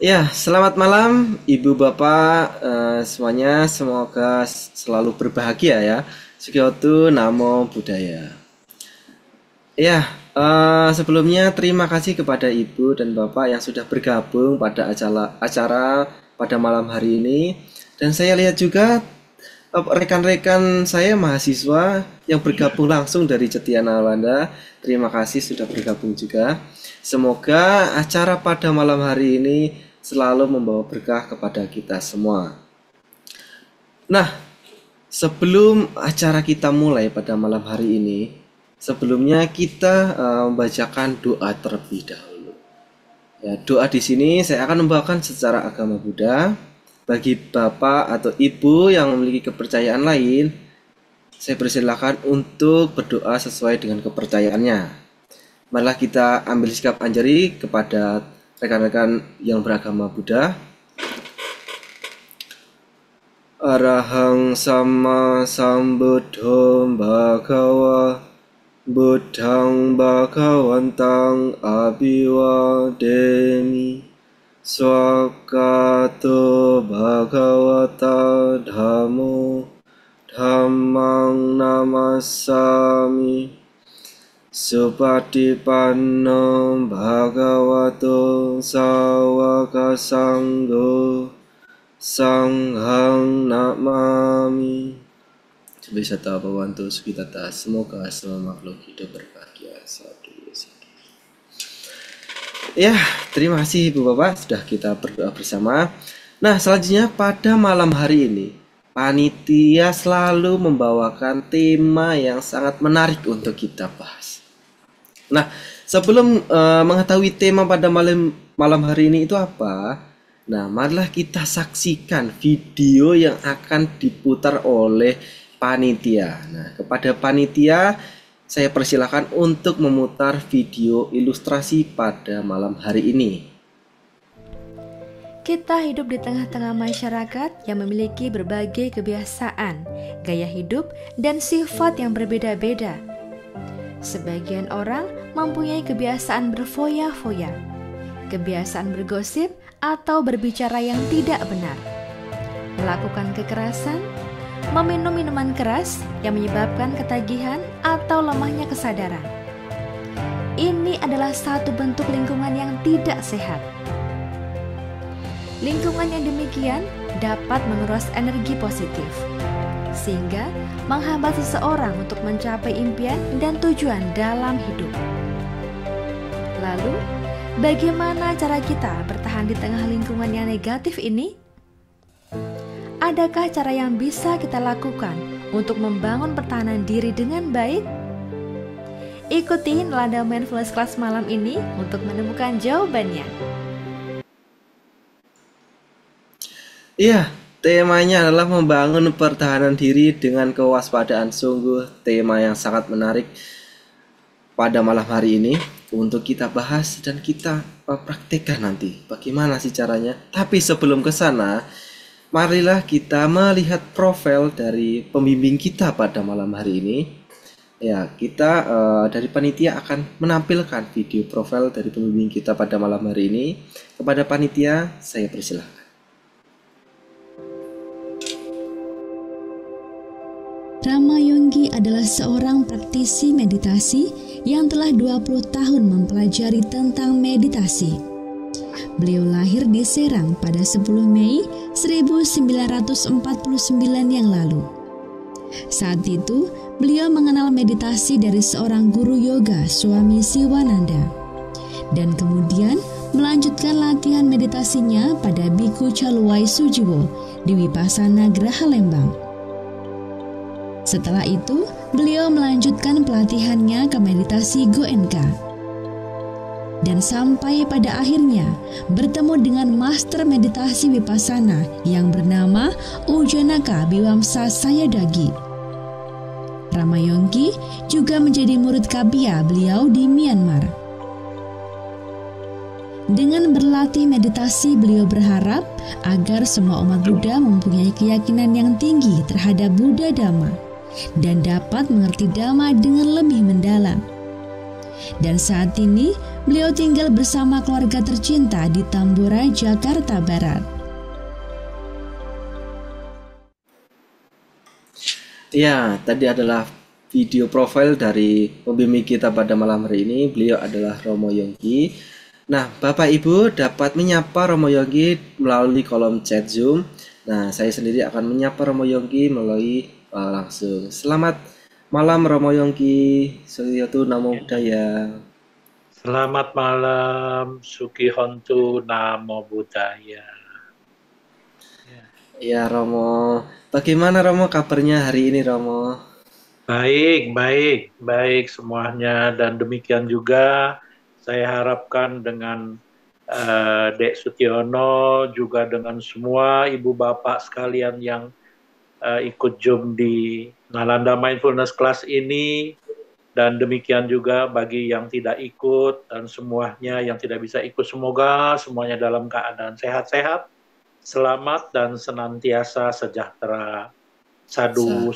Ya, selamat malam Ibu Bapak semuanya. Semoga selalu berbahagia ya. Sugiotu Namo Buddhaya. Ya, sebelumnya terima kasih kepada Ibu dan Bapak yang sudah bergabung pada acara pada malam hari ini. Dan saya lihat juga rekan-rekan saya mahasiswa yang bergabung langsung dari Cetiana Walanda. Terima kasih sudah bergabung juga. Semoga acara pada malam hari ini selalu membawa berkah kepada kita semua. Nah, sebelum acara kita mulai pada malam hari ini, sebelumnya kita membacakan doa terlebih dahulu. Ya, doa di sini saya akan membawakan secara agama Buddha. Bagi bapak atau ibu yang memiliki kepercayaan lain, saya persilakan untuk berdoa sesuai dengan kepercayaannya. Marilah kita ambil sikap anjari kepada rekan-rekan yang beragama Buddha. Arahang sama sambuddho bhagawa buddhang bhagawantang abhiwademi swakato bhagawata dhammo dhammang namassami supatipanno bhagavato sawaka sanggo sanghang namami. Bisa Bhawantu Sukitata. Semoga semua makhluk hidup berbahagia. Sadu. Ya, terima kasih Ibu Bapak sudah kita berdoa bersama. Nah, selanjutnya pada malam hari ini, panitia selalu membawakan tema yang sangat menarik untuk kita bahas. Nah, sebelum mengetahui tema pada malam hari ini itu apa, nah marilah kita saksikan video yang akan diputar oleh panitia. Nah, kepada panitia saya persilakan untuk memutar video ilustrasi pada malam hari ini. Kita hidup di tengah-tengah masyarakat yang memiliki berbagai kebiasaan, gaya hidup, dan sifat yang berbeda-beda. Sebagian orang mempunyai kebiasaan berfoya-foya, kebiasaan bergosip atau berbicara yang tidak benar, melakukan kekerasan, meminum minuman keras yang menyebabkan ketagihan atau lemahnya kesadaran. Ini adalah satu bentuk lingkungan yang tidak sehat. Lingkungan yang demikian dapat menguras energi positif, sehingga menghambat seseorang untuk mencapai impian dan tujuan dalam hidup. Lalu, bagaimana cara kita bertahan di tengah lingkungan yang negatif ini? Adakah cara yang bisa kita lakukan untuk membangun pertahanan diri dengan baik? Ikuti Landa Mindfulness Class malam ini untuk menemukan jawabannya. Iya, temanya adalah membangun pertahanan diri dengan kewaspadaan. Sungguh tema yang sangat menarik pada malam hari ini untuk kita bahas dan kita praktekkan nanti. Bagaimana sih caranya? Tapi sebelum ke sana, marilah kita melihat profil dari pembimbing kita pada malam hari ini. Ya, kita dari panitia akan menampilkan video profil dari pembimbing kita pada malam hari ini. Kepada panitia, saya persilahkan. Rama Yonggi adalah seorang praktisi meditasi yang telah 20 tahun mempelajari tentang meditasi. Beliau lahir di Serang pada 10 Mei 1949 yang lalu. Saat itu, beliau mengenal meditasi dari seorang guru yoga, Swami Siwananda, dan kemudian melanjutkan latihan meditasinya pada Biku Chaluwai Sujiwo di Vipassana Graha Lembang. Setelah itu, beliau melanjutkan pelatihannya ke meditasi Goenka. Dan sampai pada akhirnya bertemu dengan master meditasi Vipassana yang bernama Ujanaka Biwamsa Sayadagi. Rama Yonggi juga menjadi murid Kapia beliau di Myanmar. Dengan berlatih meditasi, beliau berharap agar semua umat Buddha mempunyai keyakinan yang tinggi terhadap Buddha Dhamma dan dapat mengerti Dhamma dengan lebih mendalam. Dan saat ini beliau tinggal bersama keluarga tercinta di Tambora, Jakarta Barat. Ya, tadi adalah video profil dari pembimbing kita pada malam hari ini. Beliau adalah Romo Yongki. Nah, Bapak Ibu dapat menyapa Romo Yongki melalui kolom chat Zoom. Nah, saya sendiri akan menyapa Romo Yongki melalui langsung. Selamat malam Romo Yongki. Sukiyoto Namo Buddhaya. Selamat malam, Sukihontu Namo Buddhaya. Ya Romo, bagaimana Romo kabarnya hari ini Romo? Baik semuanya, dan demikian juga saya harapkan dengan Dek Sutiono, juga dengan semua ibu bapak sekalian yang ikut Zoom di Nalanda Mindfulness Class ini, dan demikian juga bagi yang tidak ikut dan semuanya yang tidak bisa ikut, semoga semuanya dalam keadaan sehat-sehat, selamat dan senantiasa sejahtera. Sadu.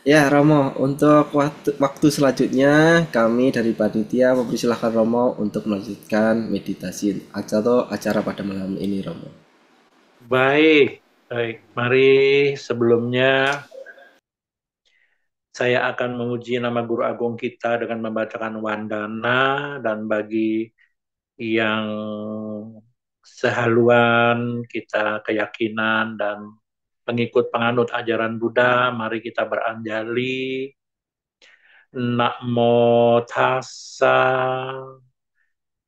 Ya Romo, untuk waktu selanjutnya kami dari panitia mempersilahkan Romo untuk melanjutkan meditasi atau acara pada malam ini Romo. Baik. Mari sebelumnya saya akan menguji nama Guru Agung kita dengan membacakan wandana, dan bagi yang sehaluan kita keyakinan dan pengikut penganut ajaran Buddha, mari kita beranjali. Namo tassa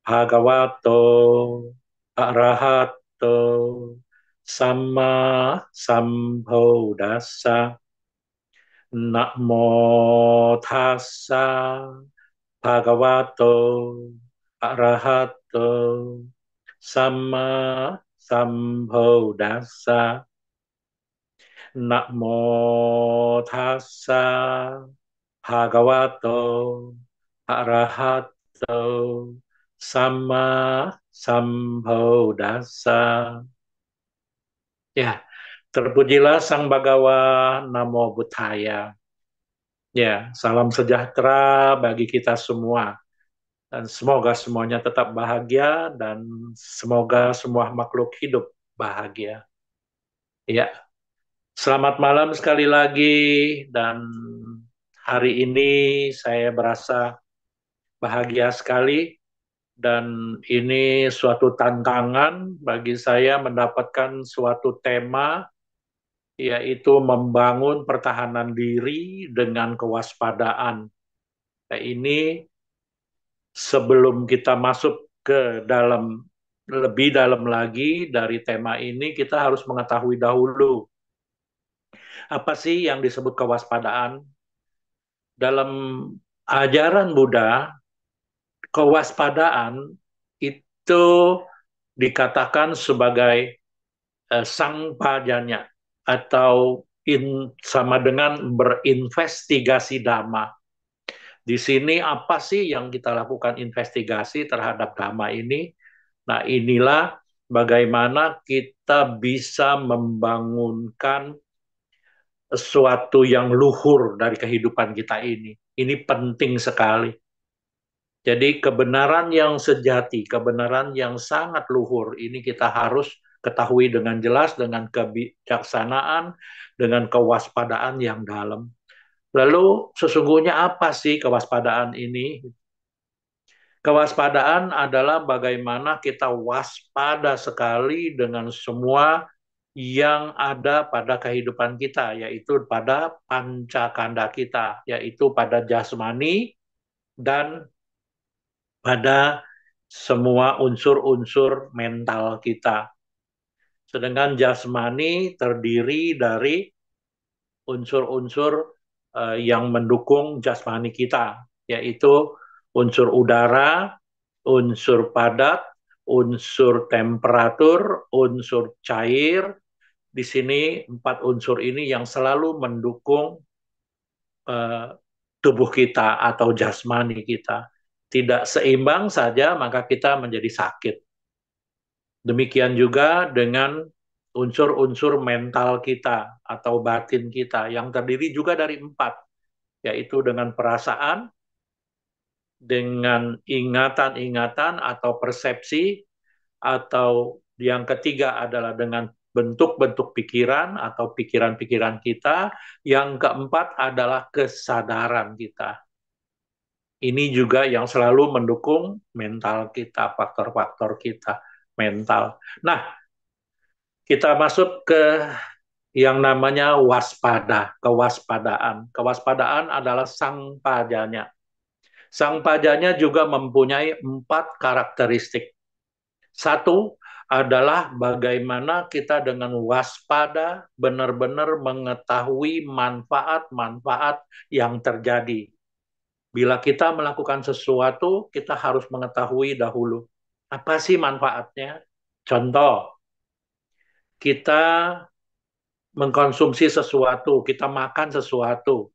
bhagavato arahato samma sambuddhassa. Namo tassa bhagavato arahato samma sambuddhassa. Namo tassa bhagavato arahato samma sambuddhassa. Ya, terpujilah Sang Bhagawa, Namo Buddhaya. Ya, salam sejahtera bagi kita semua. Dan semoga semuanya tetap bahagia, dan semoga semua makhluk hidup bahagia. Ya, selamat malam sekali lagi, dan hari ini saya berasa bahagia sekali, dan ini suatu tantangan bagi saya mendapatkan suatu tema, yaitu membangun pertahanan diri dengan kewaspadaan. Nah, ini sebelum kita masuk ke dalam lebih dalam lagi dari tema ini, kita harus mengetahui dahulu apa sih yang disebut kewaspadaan. Dalam ajaran Buddha, kewaspadaan itu dikatakan sebagai sang pajanya, atau sama dengan berinvestigasi dhamma. Di sini apa sih yang kita lakukan investigasi terhadap dhamma ini? Nah, inilah bagaimana kita bisa membangunkan sesuatu yang luhur dari kehidupan kita ini. Ini penting sekali. Jadi kebenaran yang sejati, kebenaran yang sangat luhur, ini kita harus ketahui dengan jelas, dengan kebijaksanaan, dengan kewaspadaan yang dalam. Lalu sesungguhnya apa sih kewaspadaan ini? Kewaspadaan adalah bagaimana kita waspada sekali dengan semua yang ada pada kehidupan kita, yaitu pada pancakanda kita, yaitu pada jasmani dan pada semua unsur-unsur mental kita. Sedangkan jasmani terdiri dari unsur-unsur yang mendukung jasmani kita, yaitu unsur udara, unsur padat, unsur temperatur, unsur cair. Di sini 4 unsur ini yang selalu mendukung tubuh kita atau jasmani kita. Tidak seimbang saja, maka kita menjadi sakit. Demikian juga dengan unsur-unsur mental kita atau batin kita yang terdiri juga dari 4, yaitu dengan perasaan, dengan ingatan-ingatan atau persepsi, atau yang ketiga adalah dengan bentuk-bentuk pikiran atau pikiran-pikiran kita, yang keempat adalah kesadaran kita. Ini juga yang selalu mendukung mental kita, faktor-faktor kita mental. Nah, kita masuk ke yang namanya waspada, kewaspadaan. Kewaspadaan adalah sang pajanya. Sang pajanya juga mempunyai 4 karakteristik. Satu adalah bagaimana kita dengan waspada benar-benar mengetahui manfaat-manfaat yang terjadi. Bila kita melakukan sesuatu, kita harus mengetahui dahulu apa sih manfaatnya. Contoh, kita mengkonsumsi sesuatu, kita makan sesuatu,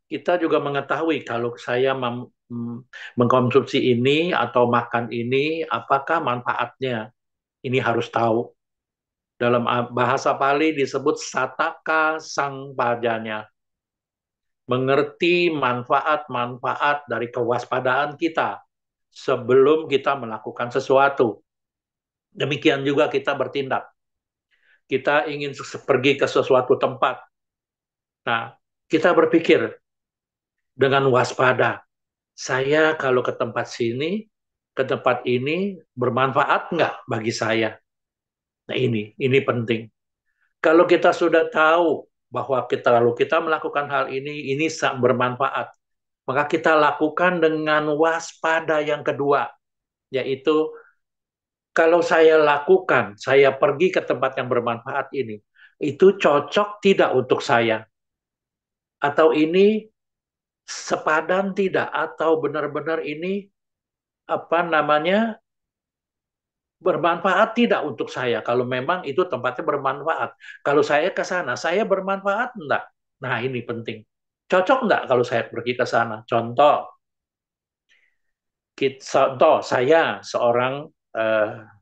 kita juga mengetahui kalau saya mengkonsumsi ini atau makan ini, apakah manfaatnya. Ini harus tahu. Dalam bahasa Pali disebut sataka sang pajanya. Mengerti manfaat-manfaat dari kewaspadaan kita sebelum kita melakukan sesuatu. Demikian juga kita bertindak. Kita ingin pergi ke sesuatu tempat. Nah, kita berpikir dengan waspada. Saya kalau ke tempat sini, ke tempat ini bermanfaat nggak bagi saya? Nah, ini penting. Kalau kita sudah tahu bahwa lalu kita melakukan hal ini bermanfaat, maka kita lakukan dengan waspada yang kedua, yaitu kalau saya lakukan, saya pergi ke tempat yang bermanfaat ini, itu cocok tidak untuk saya? Atau ini sepadan tidak? Atau benar-benar ini apa namanya bermanfaat tidak untuk saya? Kalau memang itu tempatnya bermanfaat. Kalau saya ke sana, saya bermanfaat enggak? Nah, ini penting. Cocok enggak kalau saya pergi ke sana? Contoh saya seorang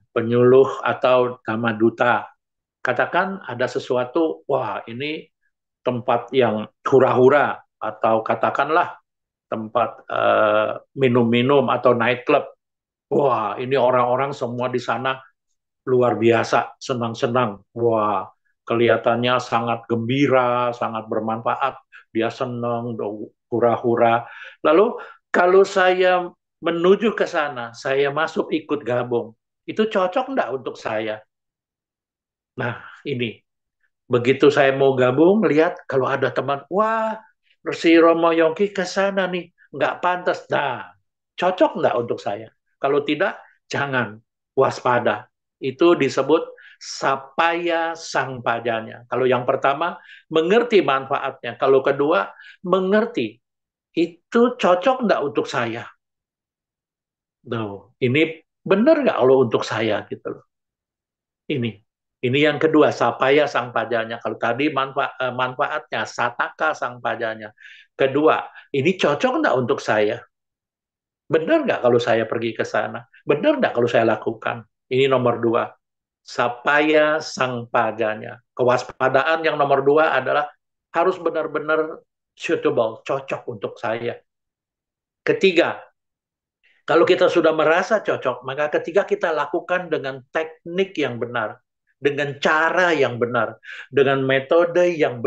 penyuluh atau dhamma duta. Katakan ada sesuatu, wah ini tempat yang hura-hura, atau katakanlah tempat minum-minum atau nightclub. Wah, ini orang-orang semua di sana luar biasa, senang-senang. Wah, kelihatannya sangat gembira, sangat bermanfaat. Dia senang, hura-hura. Lalu kalau saya menuju ke sana, saya masuk ikut gabung. Itu cocok enggak untuk saya? Nah, ini. Begitu saya mau gabung, lihat kalau ada teman, wah, si Romo Yongki ke sana nih, nggak pantas. Nah, cocok nggak untuk saya? Kalau tidak, jangan, waspada. Itu disebut sapaya sang pajanya. Kalau yang pertama, mengerti manfaatnya. Kalau kedua, mengerti itu cocok nggak untuk saya. Tuh, ini benar nggak kalau untuk saya gitu loh. Ini. Ini yang kedua, sapaya sang pajanya. Kalau tadi manfaatnya, sataka sang pajanya. Kedua, ini cocok nggak untuk saya? Benar nggak kalau saya pergi ke sana? Benar nggak kalau saya lakukan? Ini nomor dua, sapaya sang pajanya. Kewaspadaan yang nomor dua adalah harus benar-benar suitable, cocok untuk saya. Ketiga, kalau kita sudah merasa cocok, maka ketiga kita lakukan dengan teknik yang benar, dengan cara yang benar, dengan metode yang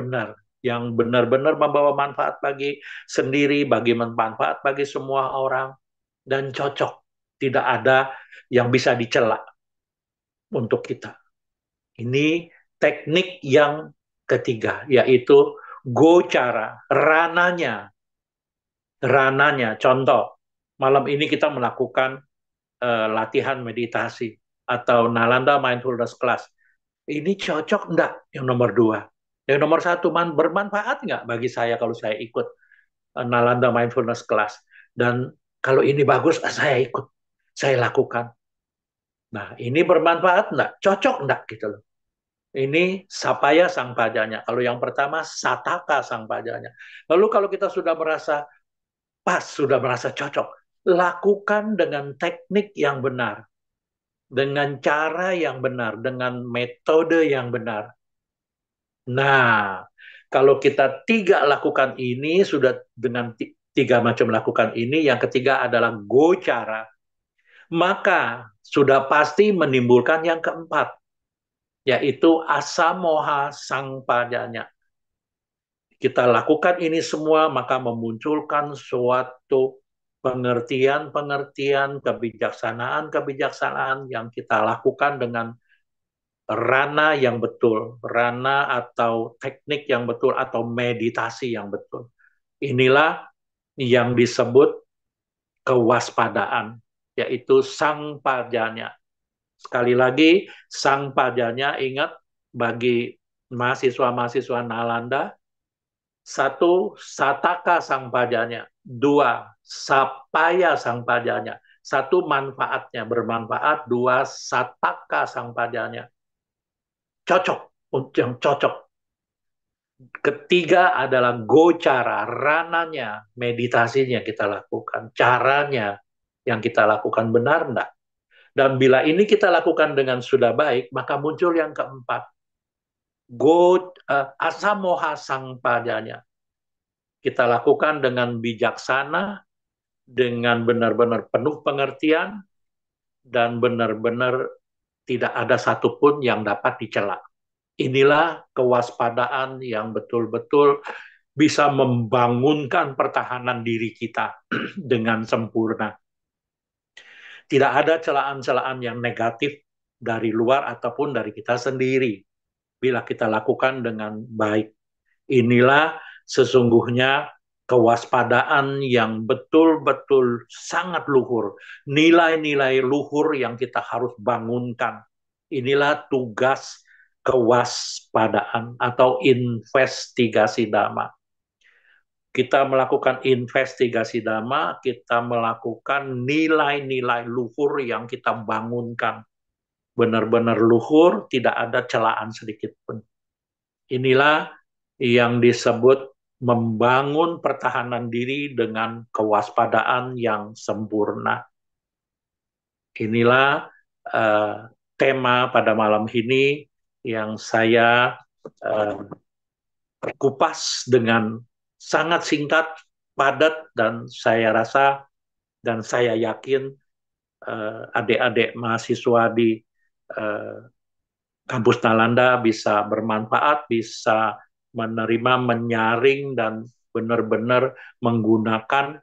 benar-benar membawa manfaat bagi sendiri, bagi manfaat bagi semua orang, dan cocok. Tidak ada yang bisa dicela untuk kita. Ini teknik yang ketiga, yaitu gocara, rananya. Contoh, malam ini kita melakukan latihan meditasi atau Nalanda Mindfulness Class. Ini cocok enggak yang nomor dua? Yang nomor satu, bermanfaat enggak bagi saya kalau saya ikut Nalanda Mindfulness Class? Dan kalau ini bagus, saya ikut, saya lakukan. Nah, ini bermanfaat enggak? Cocok enggak gitu loh. Ini sapaya sang pajanya. Kalau yang pertama, sataka sang pajanya. Lalu kalau kita sudah merasa pas, sudah merasa cocok, lakukan dengan teknik yang benar, dengan cara yang benar, dengan metode yang benar. Nah, kalau kita tiga lakukan ini sudah dengan tiga macam lakukan ini. Yang ketiga adalah gocara. Maka sudah pasti menimbulkan yang keempat, yaitu asamoha sangpadanya. Kita lakukan ini semua, maka memunculkan suatu pengertian-pengertian, kebijaksanaan-kebijaksanaan yang kita lakukan dengan rana yang betul, rana atau teknik yang betul, atau meditasi yang betul. Inilah yang disebut kewaspadaan, yaitu sang pajanya. Sekali lagi, sang pajanya, ingat, bagi mahasiswa-mahasiswa Nalanda, satu, sataka sang pajanya. Dua, sapaya sang pajanya. Satu, manfaatnya, bermanfaat. Dua, sataka sang pajanya. Cocok, yang cocok. Ketiga adalah gocara, rananya, meditasinya kita lakukan. Caranya yang kita lakukan benar enggak? Dan bila ini kita lakukan dengan sudah baik, maka muncul yang keempat. Asamoha sang padanya. Kita lakukan dengan bijaksana, dengan benar-benar penuh pengertian, dan benar-benar tidak ada satupun yang dapat dicela. Inilah kewaspadaan yang betul-betul bisa membangunkan pertahanan diri kita dengan sempurna. Tidak ada celaan-celaan yang negatif dari luar ataupun dari kita sendiri bila kita lakukan dengan baik. Inilah sesungguhnya kewaspadaan yang betul-betul sangat luhur. Nilai-nilai luhur yang kita harus bangunkan. Inilah tugas kewaspadaan atau investigasi dhamma. Kita melakukan investigasi dhamma, kita melakukan nilai-nilai luhur yang kita bangunkan. Benar-benar luhur, tidak ada celaan sedikit pun. Inilah yang disebut membangun pertahanan diri dengan kewaspadaan yang sempurna. Inilah tema pada malam ini yang saya kupas dengan sangat singkat, padat, dan saya rasa dan saya yakin adik-adik mahasiswa di kampus Nalanda bisa bermanfaat, bisa menerima, menyaring, dan benar-benar menggunakan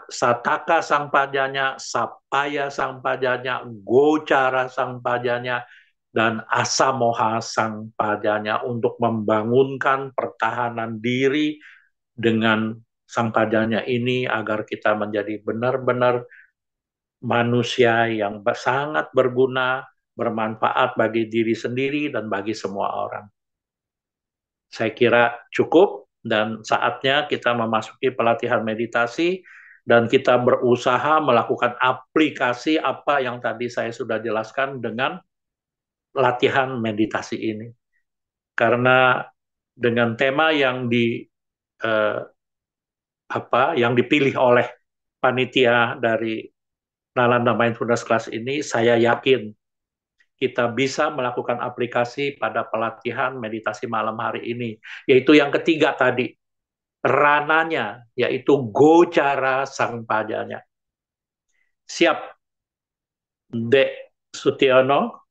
sataka sang pajanya, sapaya sang pajanya, gocara sang pajanya, dan asamoha sang pajanya untuk membangunkan pertahanan diri dengan sang pajanya ini agar kita menjadi benar-benar manusia yang sangat berguna, bermanfaat bagi diri sendiri dan bagi semua orang. Saya kira cukup dan saatnya kita memasuki pelatihan meditasi dan kita berusaha melakukan aplikasi apa yang tadi saya sudah jelaskan dengan latihan meditasi ini. Karena dengan tema yang yang dipilih oleh panitia dari Nalanda Mindfulness Class ini, saya yakin kita bisa melakukan aplikasi pada pelatihan meditasi malam hari ini, yaitu yang ketiga tadi, rananya, yaitu gocara sang pajanya. Siap, Dek Sutiono?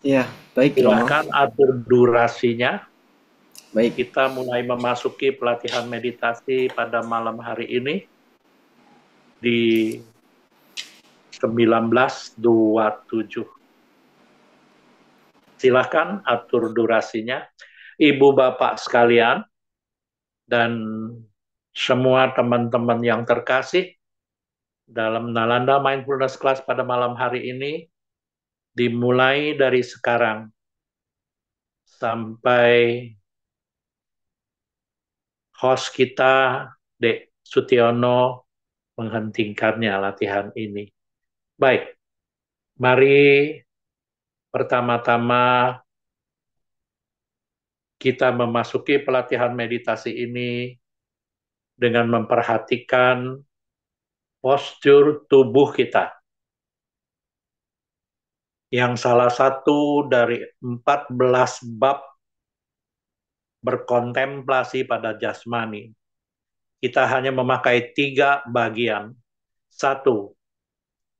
Ya, baik Romo. Silakan atur durasinya. Baik. Kita mulai memasuki pelatihan meditasi pada malam hari ini di 19.27. Silakan atur durasinya. Ibu Bapak sekalian dan semua teman-teman yang terkasih, dalam Nalanda Mindfulness Class pada malam hari ini dimulai dari sekarang sampai host kita, Dek Sutiono, menghentikannya latihan ini. Baik, mari pertama-tama kita memasuki pelatihan meditasi ini dengan memperhatikan postur tubuh kita. Yang salah satu dari 14 bab berkontemplasi pada jasmani. kita hanya memakai 3 bagian. 1,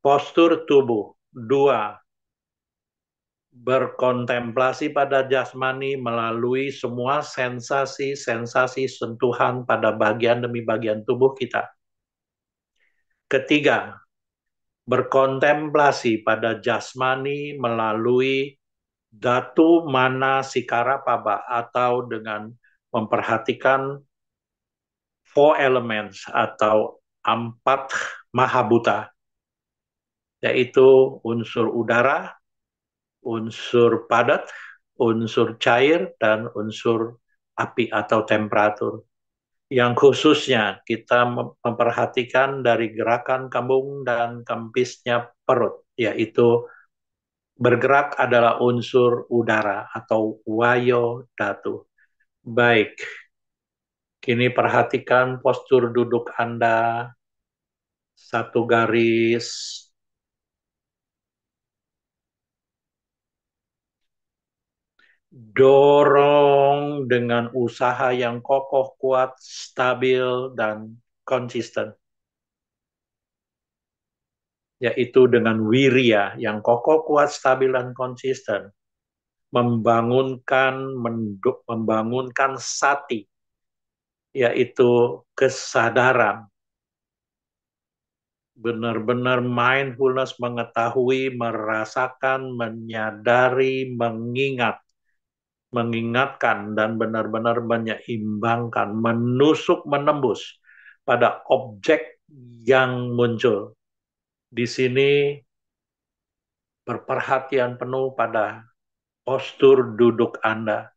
postur tubuh. 2, berkontemplasi pada jasmani melalui semua sensasi-sensasi sentuhan pada bagian demi bagian tubuh kita. Ketiga, berkontemplasi pada jasmani melalui datu mana sikara paba, atau dengan memperhatikan four elements atau 4 mahabuta, yaitu unsur udara, unsur padat, unsur cair, dan unsur api atau temperatur. Yang khususnya kita memperhatikan dari gerakan kembung dan kempisnya perut, yaitu bergerak adalah unsur udara atau wayo datu. Baik, kini perhatikan postur duduk Anda, satu garis. Dorong dengan usaha yang kokoh, kuat, stabil, dan konsisten. Yaitu dengan wirya yang kokoh, kuat, stabil, dan konsisten. Membangunkan sati, yaitu kesadaran. Benar-benar mindfulness, mengetahui, merasakan, menyadari, mengingatkan, dan benar-benar menyeimbangkan, menusuk, menembus pada objek yang muncul. Di sini berperhatian penuh pada postur duduk Anda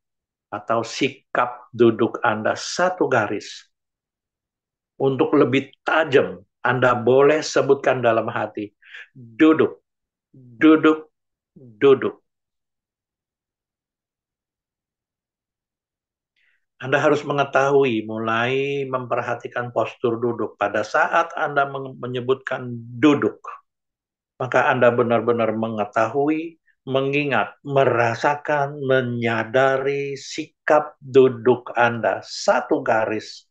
atau sikap duduk Anda, satu garis. Untuk lebih tajam, Anda boleh sebutkan dalam hati, duduk, duduk, duduk. Anda harus mengetahui, mulai memperhatikan postur duduk. Pada saat Anda menyebutkan duduk, maka Anda benar-benar mengetahui, mengingat, merasakan, menyadari sikap duduk Anda. Satu garis.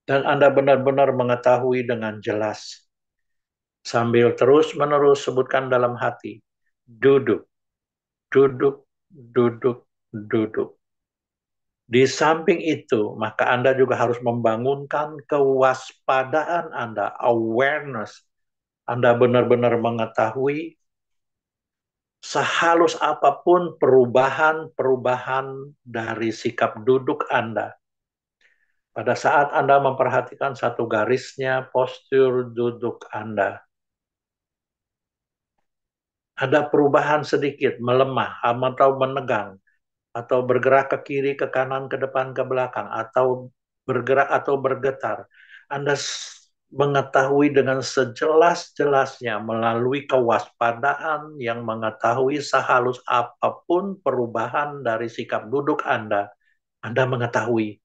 Dan Anda benar-benar mengetahui dengan jelas. Sambil terus-menerus sebutkan dalam hati, duduk, duduk, duduk, duduk. Di samping itu, maka Anda juga harus membangunkan kewaspadaan Anda, awareness. Anda benar-benar mengetahui sehalus apapun perubahan-perubahan dari sikap duduk Anda. Pada saat Anda memperhatikan satu garisnya postur duduk Anda, ada perubahan sedikit, melemah, atau menegang, atau bergerak ke kiri, ke kanan, ke depan, ke belakang, atau bergerak atau bergetar. Anda mengetahui dengan sejelas-jelasnya melalui kewaspadaan yang mengetahui sehalus apapun perubahan dari sikap duduk Anda mengetahui.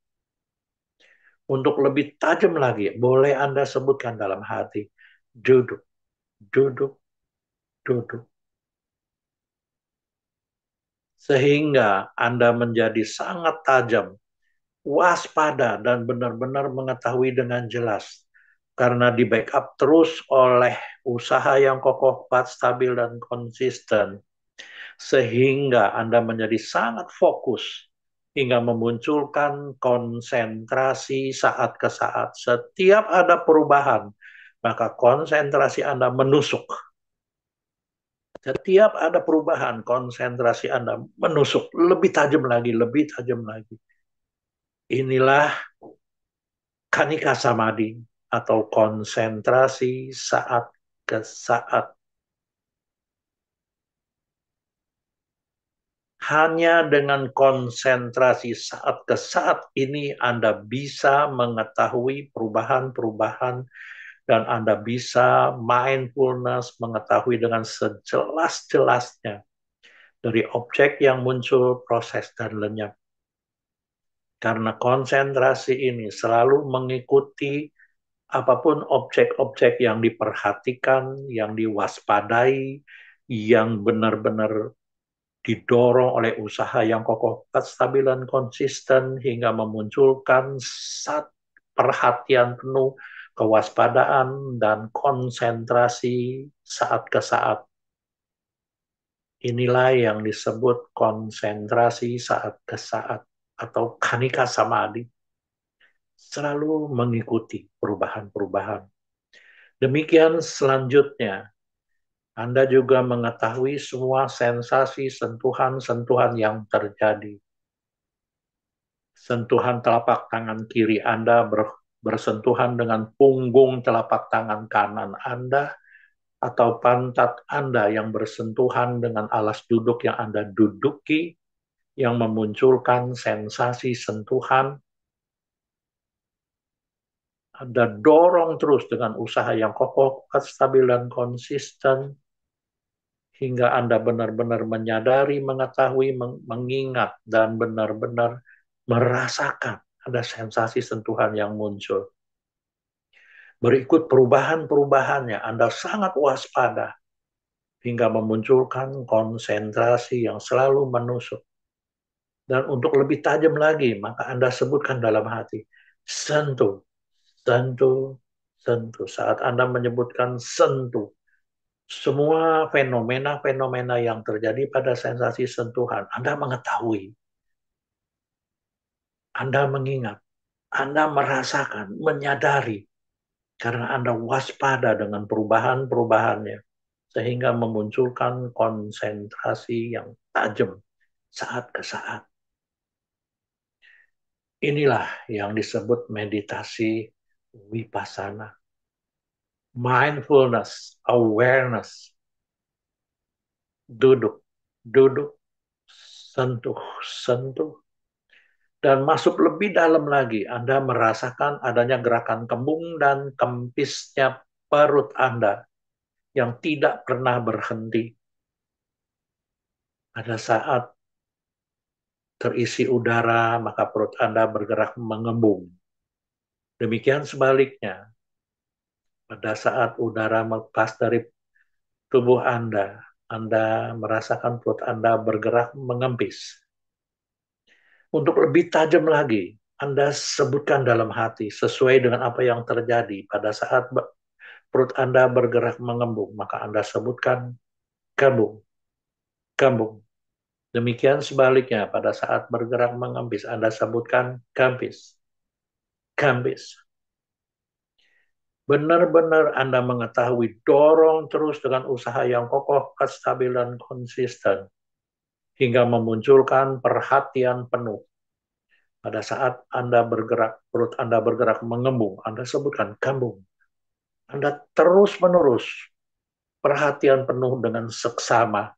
Untuk lebih tajam lagi, boleh Anda sebutkan dalam hati, duduk, duduk, duduk. Sehingga Anda menjadi sangat tajam, waspada, dan benar-benar mengetahui dengan jelas. Karena di backup terus oleh usaha yang kokoh, kuat, stabil, dan konsisten. Sehingga Anda menjadi sangat fokus hingga memunculkan konsentrasi saat ke saat. Setiap ada perubahan, maka konsentrasi Anda menusuk. Setiap ada perubahan, konsentrasi Anda menusuk. Lebih tajam lagi, lebih tajam lagi. Inilah Kanika Samadhi atau konsentrasi saat ke saat. Hanya dengan konsentrasi saat ke saat ini Anda bisa mengetahui perubahan-perubahan dan Anda bisa mindfulness, mengetahui dengan sejelas-jelasnya dari objek yang muncul, proses, dan lenyap. Karena konsentrasi ini selalu mengikuti apapun objek-objek yang diperhatikan, yang diwaspadai, yang benar-benar didorong oleh usaha yang kokoh, kestabilan konsisten hingga memunculkan perhatian penuh, kewaspadaan, dan konsentrasi saat ke saat. Inilah yang disebut konsentrasi saat ke saat atau kanika samadhi. Selalu mengikuti perubahan-perubahan. Demikian selanjutnya, Anda juga mengetahui semua sensasi sentuhan-sentuhan yang terjadi. Sentuhan telapak tangan kiri Anda bersentuhan dengan punggung telapak tangan kanan Anda, atau pantat Anda yang bersentuhan dengan alas duduk yang Anda duduki, yang memunculkan sensasi sentuhan. Anda dorong terus dengan usaha yang kokoh, kestabilan konsisten, hingga Anda benar-benar menyadari, mengetahui, mengingat, dan benar-benar merasakan ada sensasi sentuhan yang muncul. Berikut perubahan-perubahannya, Anda sangat waspada, hingga memunculkan konsentrasi yang selalu menusuk. Dan untuk lebih tajam lagi, maka Anda sebutkan dalam hati, sentuh, sentuh, sentuh. Saat Anda menyebutkan sentuh, semua fenomena-fenomena yang terjadi pada sensasi sentuhan, Anda mengetahui, Anda mengingat, Anda merasakan, menyadari, karena Anda waspada dengan perubahan-perubahannya, sehingga memunculkan konsentrasi yang tajam saat ke saat. Inilah yang disebut meditasi vipassana. Mindfulness, awareness, duduk, duduk, sentuh, sentuh, dan masuk lebih dalam lagi. Anda merasakan adanya gerakan kembung dan kempisnya perut Anda yang tidak pernah berhenti. Pada saat terisi udara, maka perut Anda bergerak mengembung. Demikian sebaliknya, pada saat udara melepas dari tubuh Anda merasakan perut Anda bergerak mengempis. Untuk lebih tajam lagi, Anda sebutkan dalam hati sesuai dengan apa yang terjadi pada saat perut Anda bergerak mengembung, maka Anda sebutkan kembung, kembung. Demikian sebaliknya, pada saat bergerak mengempis, Anda sebutkan kempis, kempis. Benar-benar Anda mengetahui, dorong terus dengan usaha yang kokoh, kestabilan konsisten, hingga memunculkan perhatian penuh. Pada saat Anda bergerak, perut Anda bergerak mengembung, Anda sebutkan kembung. Anda terus-menerus perhatian penuh dengan seksama.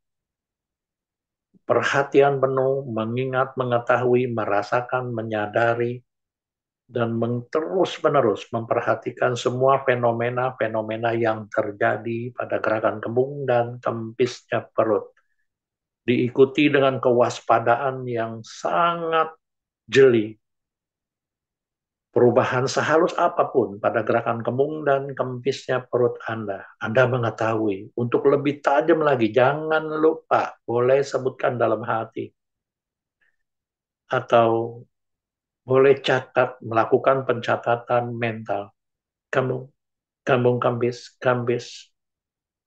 Perhatian penuh, mengingat, mengetahui, merasakan, menyadari, dan terus-menerus memperhatikan semua fenomena-fenomena yang terjadi pada gerakan kembung dan kempisnya perut. Diikuti dengan kewaspadaan yang sangat jeli. Perubahan sehalus apapun pada gerakan kembung dan kempisnya perut Anda mengetahui. Untuk lebih tajam lagi, jangan lupa, boleh sebutkan dalam hati. Atau boleh catat, melakukan pencatatan mental. Kembung, kembung, kempis, kempis.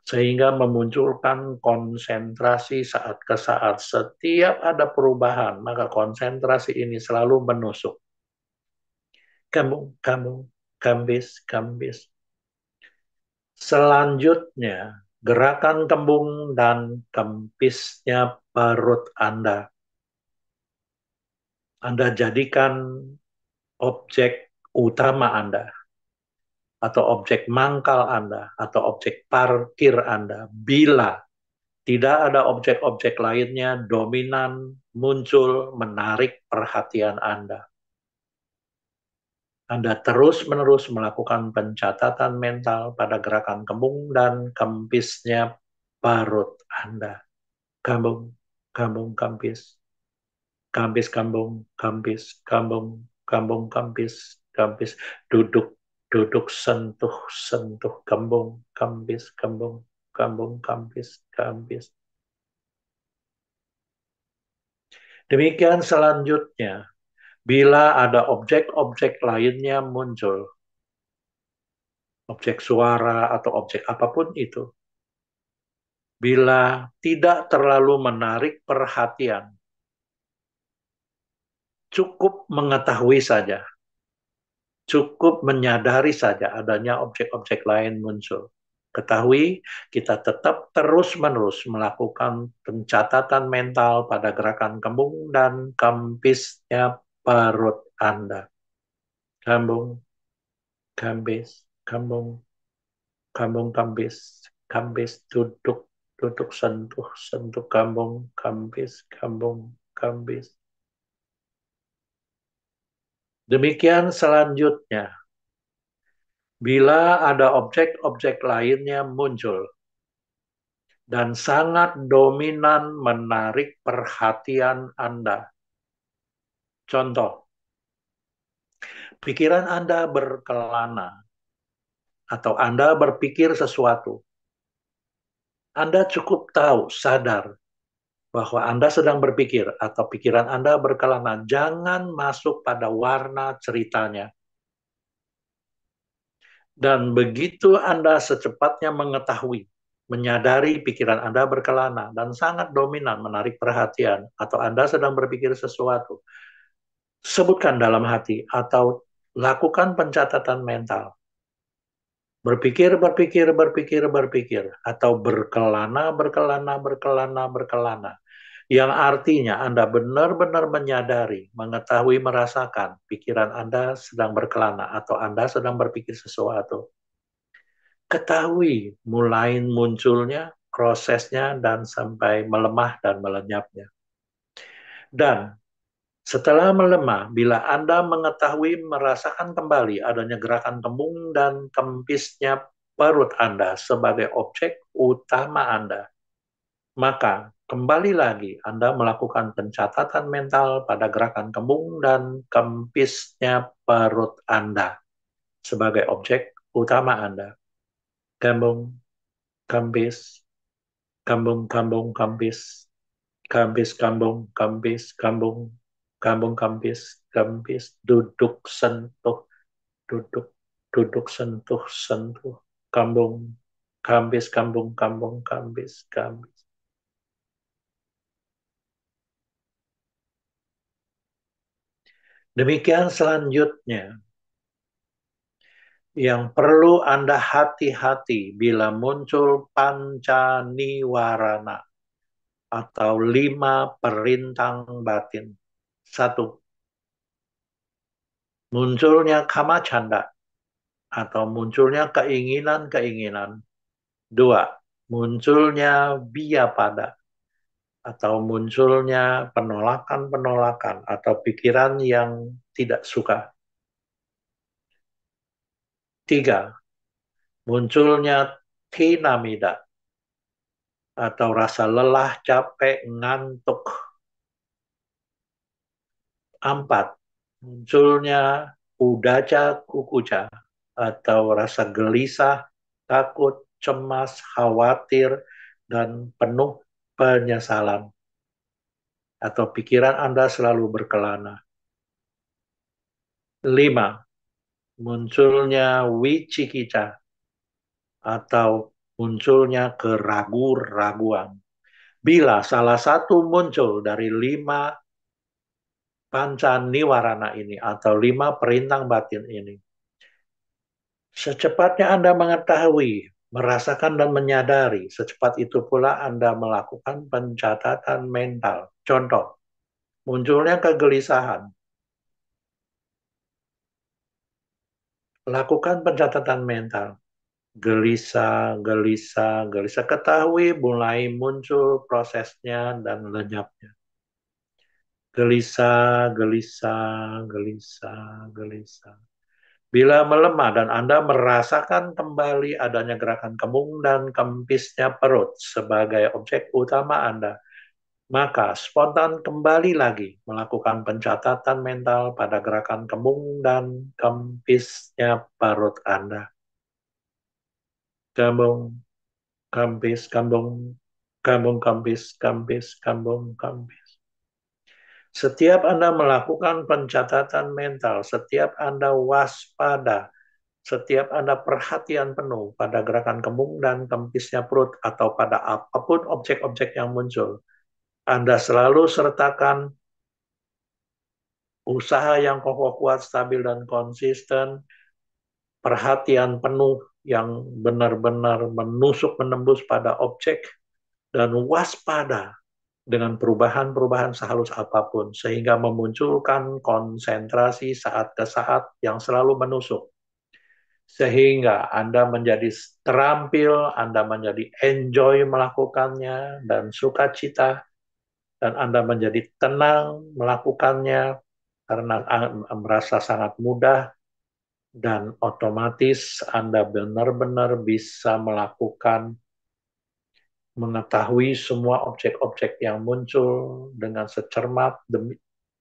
Sehingga memunculkan konsentrasi saat ke saat. Setiap ada perubahan, maka konsentrasi ini selalu menusuk. Kembung, kembung, kempis, kempis. Selanjutnya, gerakan kembung dan kempisnya perut Anda. Anda jadikan objek utama Anda, atau objek mangkal Anda, atau objek parkir Anda, bila tidak ada objek-objek lainnya dominan, muncul, menarik perhatian Anda. Anda terus-menerus melakukan pencatatan mental pada gerakan kembung dan kempisnya perut Anda. Kambung, kambung, kampis. Kampis, kambung, kampis, kambung, kambung, kampis, kampis. Duduk, duduk, sentuh, sentuh, kambung, kampis, kambung, kambung, kampis, kampis. Demikian selanjutnya, bila ada objek-objek lainnya muncul, objek suara atau objek apapun itu, bila tidak terlalu menarik perhatian, cukup mengetahui saja, cukup menyadari saja adanya objek-objek lain muncul. Ketahui, kita tetap terus-menerus melakukan pencatatan mental pada gerakan kembung dan kempisnya perut Anda. Kambung, kambis, kambung, kambung, kambis, kambis, duduk, duduk, sentuh, sentuh, kambung, kambis, kambung, kambis. Demikian selanjutnya, bila ada objek-objek lainnya muncul dan sangat dominan menarik perhatian Anda. Contoh, pikiran Anda berkelana atau Anda berpikir sesuatu. Anda cukup tahu, sadar bahwa Anda sedang berpikir atau pikiran Anda berkelana. Jangan masuk pada warna ceritanya. Dan begitu Anda secepatnya mengetahui, menyadari pikiran Anda berkelana dan sangat dominan menarik perhatian, atau Anda sedang berpikir sesuatu, sebutkan dalam hati atau lakukan pencatatan mental. Berpikir, berpikir, berpikir, berpikir, atau berkelana, berkelana, berkelana, berkelana. Yang artinya Anda benar-benar menyadari, mengetahui, merasakan pikiran Anda sedang berkelana atau Anda sedang berpikir sesuatu. Ketahui mulai munculnya, prosesnya, dan sampai melemah dan melenyapnya. Dan setelah melemah, bila Anda mengetahui, merasakan kembali adanya gerakan kembung dan kempisnya perut Anda sebagai objek utama Anda, maka kembali lagi Anda melakukan pencatatan mental pada gerakan kembung dan kempisnya perut Anda sebagai objek utama Anda. Kembung, kempis, kambung, kambung, kempis, kempis, kambung, kempis, kambung, kambung, kempis, kempis, duduk, sentuh, duduk, duduk, sentuh, sentuh, kambung, kempis, kambung, kambung, kempis, kempis. Demikian selanjutnya, yang perlu Anda hati-hati bila muncul panca niwarana atau 5 perintang batin. 1. Munculnya kama canda atau munculnya keinginan-keinginan. 2. Munculnya biyapada atau munculnya penolakan-penolakan atau pikiran yang tidak suka. 3. Munculnya tinamida atau rasa lelah, capek, ngantuk. 4. Munculnya udaca kukuca atau rasa gelisah, takut, cemas, khawatir, dan penuh penyesalan. Atau pikiran Anda selalu berkelana. 5. Munculnya wicikica atau munculnya keraguan-raguan. Bila salah satu muncul dari 5 panca niwarana ini atau 5 perintang batin ini, secepatnya Anda mengetahui, merasakan dan menyadari, secepat itu pula Anda melakukan pencatatan mental. Contoh, munculnya kegelisahan. Lakukan pencatatan mental. Gelisah, gelisah, gelisah. Ketahui mulai muncul prosesnya dan lenyapnya. Gelisah, gelisah, gelisah, gelisah. Bila melemah dan Anda merasakan kembali adanya gerakan kembung dan kempisnya perut sebagai objek utama Anda, maka spontan kembali lagi melakukan pencatatan mental pada gerakan kembung dan kempisnya perut Anda. Kambung, kempis, kambung, kambung, kempis, kempis, kambung, kempis. Setiap Anda melakukan pencatatan mental, setiap Anda waspada, setiap Anda perhatian penuh pada gerakan kembung dan kempisnya perut atau pada apapun objek-objek yang muncul, Anda selalu sertakan usaha yang kokoh, kuat, stabil, dan konsisten, perhatian penuh yang benar-benar menusuk menembus pada objek, dan waspada dengan perubahan-perubahan sehalus apapun, sehingga memunculkan konsentrasi saat ke saat yang selalu menusuk. Sehingga Anda menjadi terampil, Anda menjadi enjoy melakukannya, dan sukacita, dan Anda menjadi tenang melakukannya, karena merasa sangat mudah, dan otomatis Anda benar-benar bisa melakukan, mengetahui semua objek-objek yang muncul dengan secermat,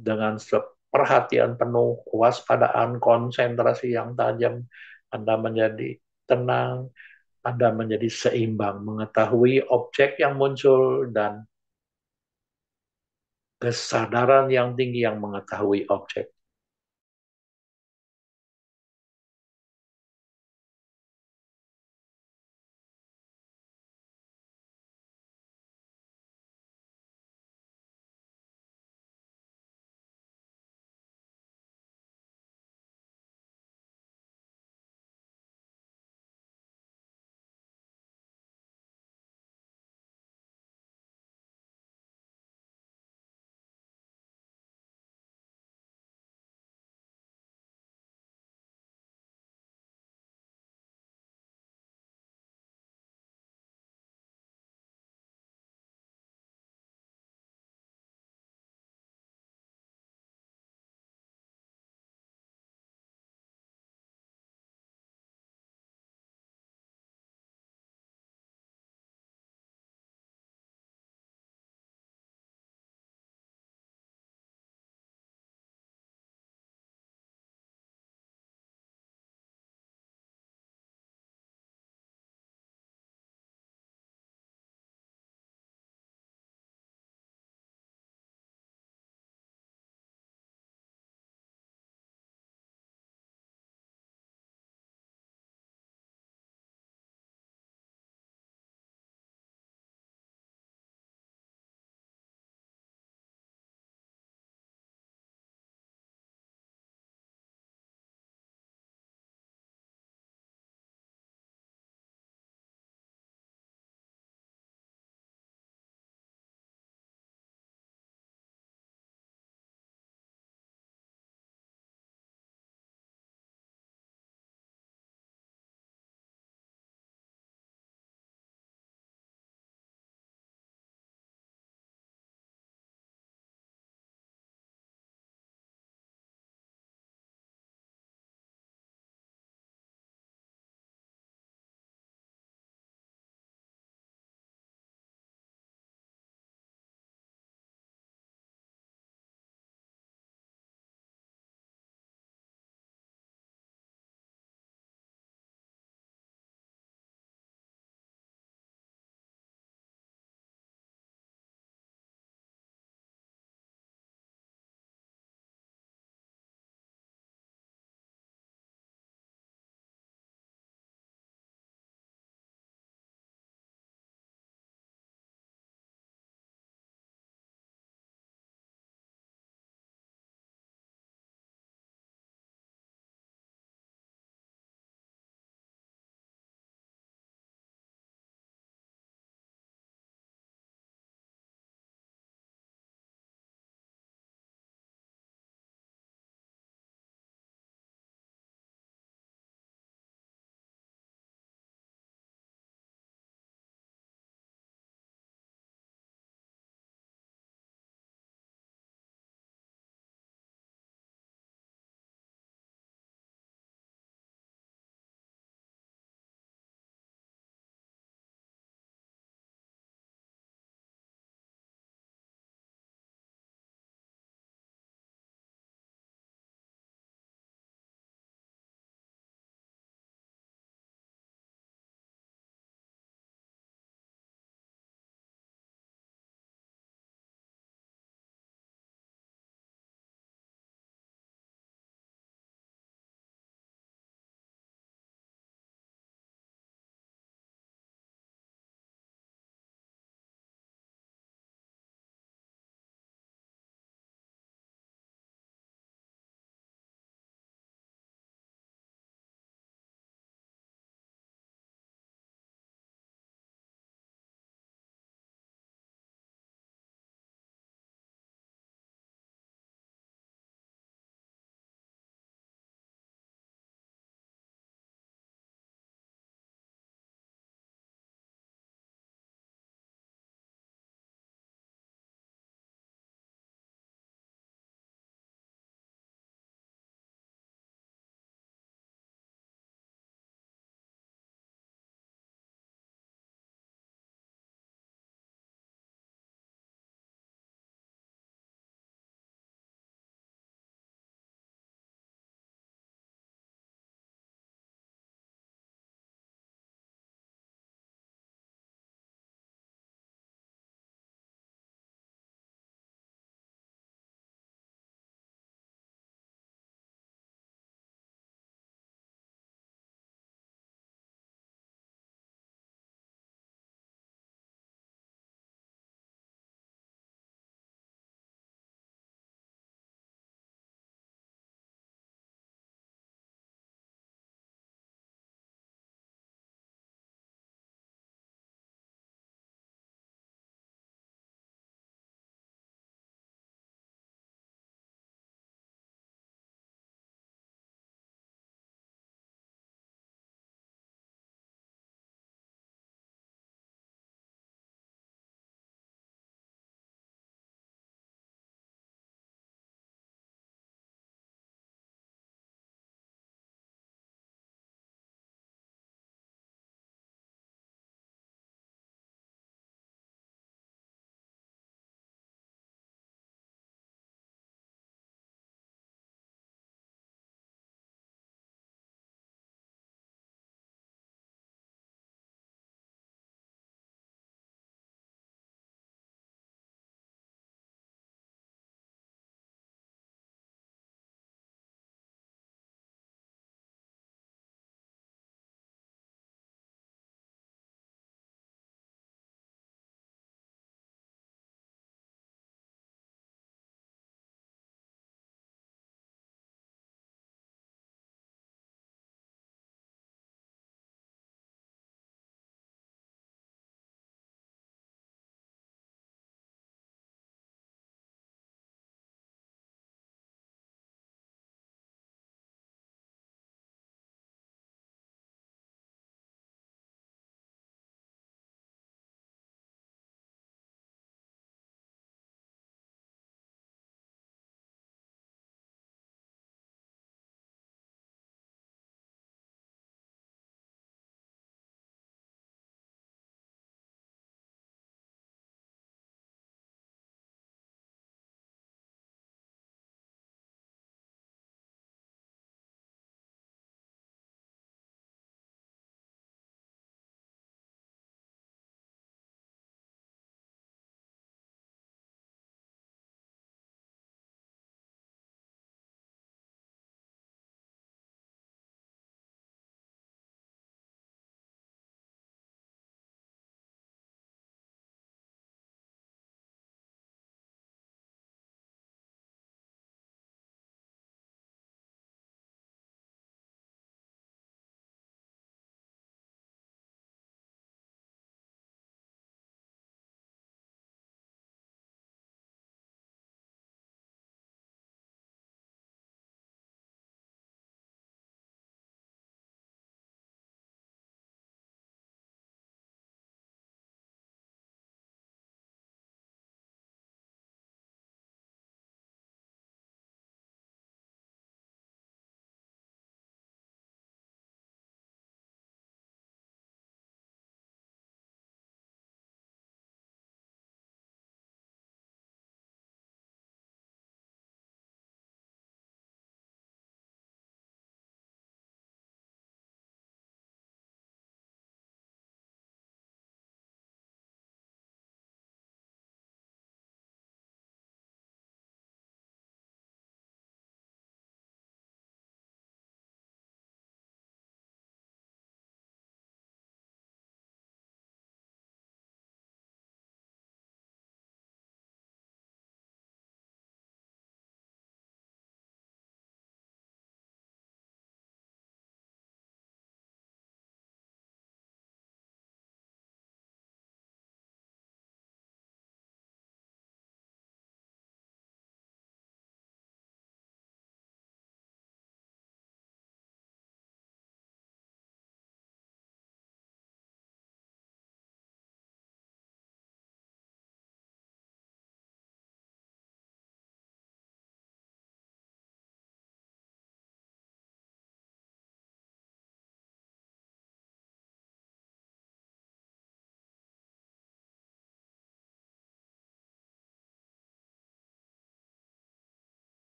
dengan perhatian penuh, kewaspadaan, konsentrasi yang tajam. Anda menjadi tenang, Anda menjadi seimbang, mengetahui objek yang muncul, dan kesadaran yang tinggi yang mengetahui objek.